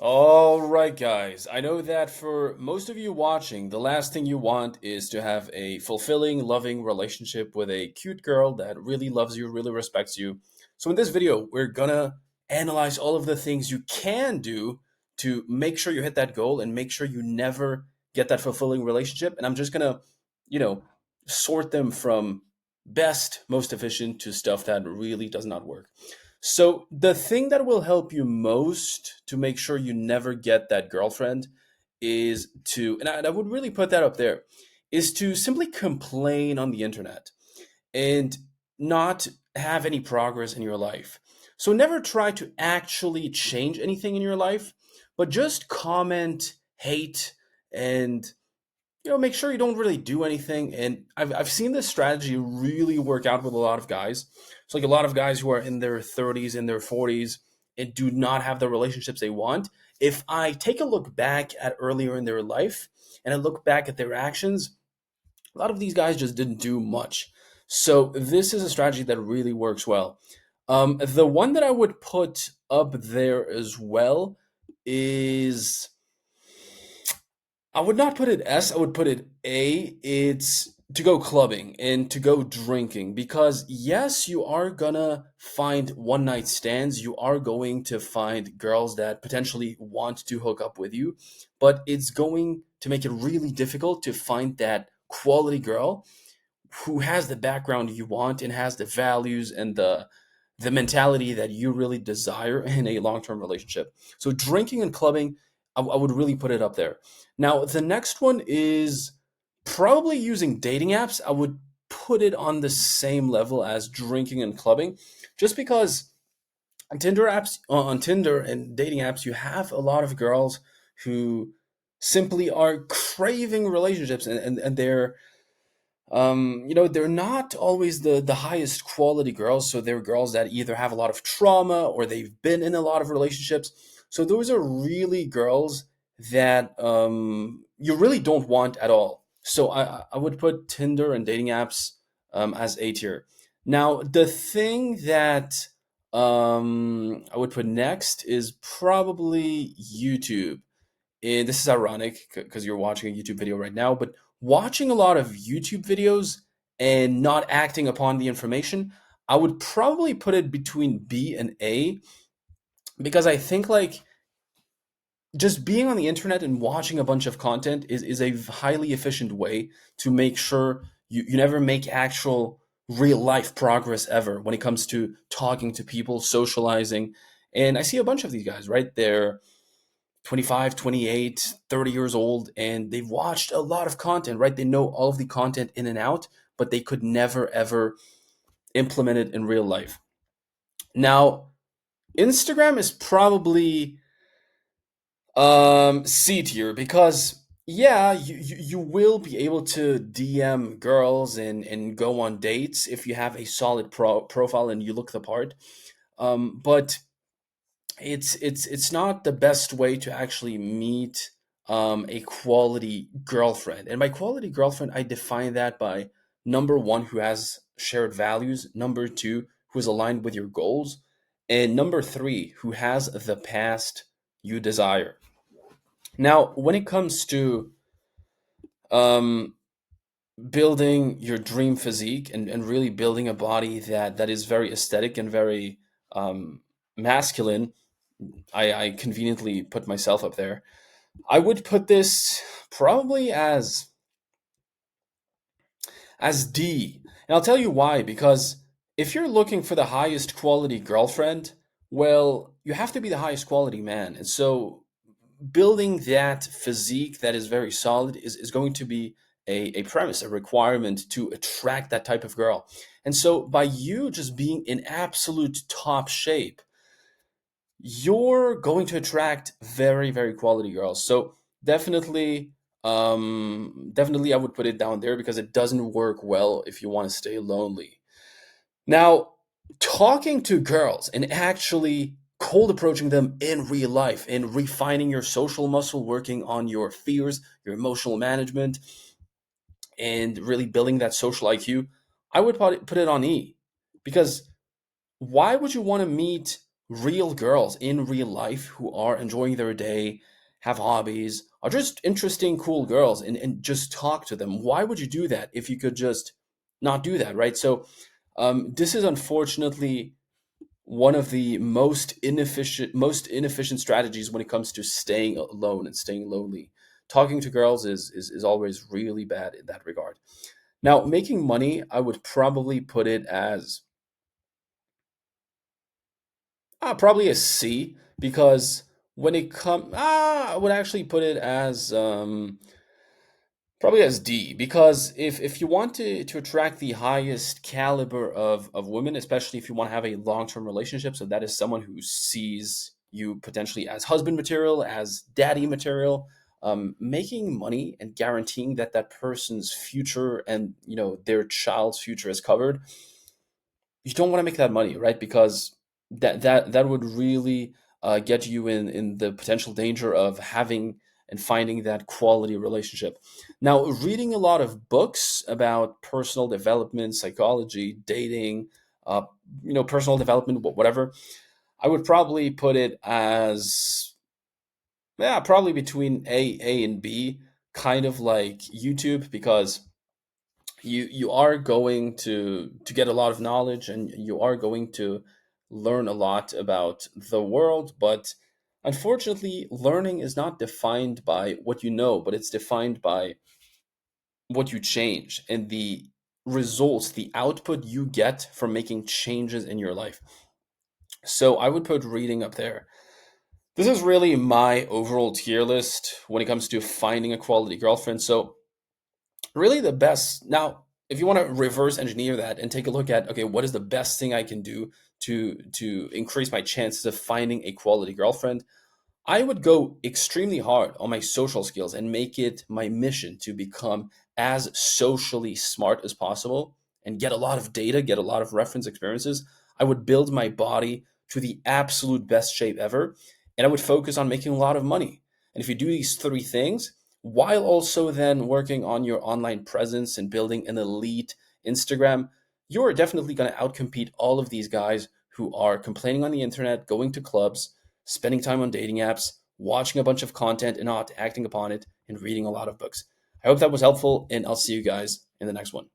All right, guys. I know that for most of you watching, the last thing you want is to have a fulfilling, loving relationship with a cute girl that really loves you, really respects you. So, in this video, we're gonna analyze all of the things you can do to make sure you hit that goal and make sure you never get that fulfilling relationship. And I'm just gonna, you know, sort them from best, most efficient to stuff that really does not work. So the thing that will help you most to make sure you never get that girlfriend is to, and I would really put that up there, is to simply complain on the internet and not have any progress in your life. So never try to actually change anything in your life, but just comment, hate, and make sure you don't really do anything. And I've seen this strategy really work out with a lot of guys. It's like a lot of guys who are in their 30s, in their 40s, and do not have the relationships they want. If I take a look back at earlier in their life and I look back at their actions, a lot of these guys just didn't do much. So this is a strategy that really works well. The one that I would put up there as well is, I would not put it S, I would put it A. It's to go clubbing and to go drinking because, yes, you are gonna find one night stands. You are going to find girls that potentially want to hook up with you, but it's going to make it really difficult to find that quality girl who has the background you want and has the values and the mentality that you really desire in a long-term relationship. So drinking and clubbing, I would really put it up there. Now the next one is probably using dating apps. I would put it on the same level as drinking and clubbing, just because on Tinder and dating apps, you have a lot of girls who simply are craving relationships, and they're not always the highest quality girls. So they're girls that either have a lot of trauma or they've been in a lot of relationships. So those are really girls that you really don't want at all. So I would put Tinder and dating apps as A tier. Now the thing that I would put next is probably YouTube. And this is ironic because you're watching a YouTube video right now, but watching a lot of YouTube videos and not acting upon the information, I would probably put it between B and A, because I think like just being on the internet and watching a bunch of content is a highly efficient way to make sure you never make actual real life progress ever when it comes to talking to people, socializing. And I see a bunch of these guys, right? They're 25, 28, 30 years old, and they've watched a lot of content, right? They know all of the content in and out, but they could never ever implement it in real life. Now, Instagram is probably C tier, because yeah, you will be able to DM girls and go on dates if you have a solid profile and you look the part. But it's not the best way to actually meet a quality girlfriend. And by quality girlfriend, I define that by number one, who has shared values; number two, who is aligned with your goals; and number three, who has the past you desire. Now, when it comes to um, building your dream physique and really building a body that is very aesthetic and very masculine, I conveniently put myself up there. I would put this probably as D. And I'll tell you why, because if you're looking for the highest quality girlfriend, well, you have to be the highest quality man. And so building that physique that is very solid is going to be a premise, a requirement to attract that type of girl. And so by you just being in absolute top shape, you're going to attract very, very quality girls. So definitely, definitely I would put it down there because it doesn't work well if you want to stay lonely. Now, talking to girls and actually cold approaching them in real life and refining your social muscle, working on your fears, your emotional management, and really building that social IQ, I would put it on E. Because why would you want to meet real girls in real life who are enjoying their day, have hobbies, are just interesting, cool girls, and just talk to them. Why would you do that if you could just not do that, right? So, this is unfortunately one of the most inefficient strategies when it comes to staying alone and staying lonely. Talking to girls is always really bad in that regard. Now, making money, I would probably put it as probably a C, because when it comes, I would actually put it as probably as D, because if you want to attract the highest caliber of women, especially if you want to have a long-term relationship, so that is someone who sees you potentially as husband material, as daddy material, making money and guaranteeing that that person's future and their child's future is covered, you don't want to make that money, right? Because that would really get you in the potential danger of having and finding that quality relationship. Now, reading a lot of books about personal development, psychology, dating, uh, personal development, whatever, I would probably put it as, yeah, probably between A and B, kind of like YouTube, because you are going to get a lot of knowledge, and you are going to learn a lot about the world. But unfortunately, learning is not defined by what you know, but it's defined by what you change and the results, the output you get from making changes in your life. So I would put reading up there. This is really my overall tier list when it comes to finding a quality girlfriend. So really the best. Now, if you want to reverse engineer that and take a look at, okay, what is the best thing I can do to increase my chances of finding a quality girlfriend, I would go extremely hard on my social skills and make it my mission to become as socially smart as possible and get a lot of data, get a lot of reference experiences. I would build my body to the absolute best shape ever, and I would focus on making a lot of money. And if you do these three things, while also then working on your online presence and building an elite Instagram, you're definitely going to outcompete all of these guys who are complaining on the internet, going to clubs, spending time on dating apps, watching a bunch of content and not acting upon it, and reading a lot of books. I hope that was helpful, and I'll see you guys in the next one.